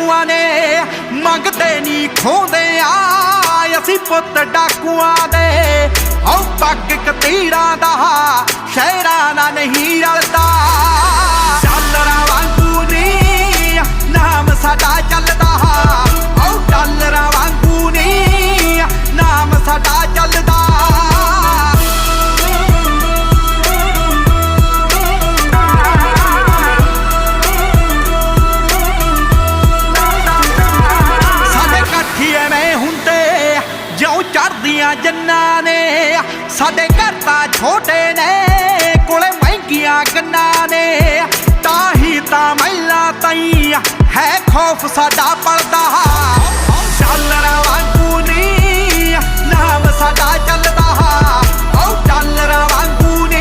डाकुआं ने मंगते नी खोंदे आ असीं पुत्त डाकुआं दे औ पग कतीरां दा शहरां दा नहीं रलदा डालरां वांगू नी नाम साडा चलदा औ डालरां वांगू नी नाम साडा चलदा चढ़दियां जन्ना ने साडे घर तां छोटे ने कोले महंगियां गन्ना ने ताही तां महिला ताईं है खौफ साडा पलदा।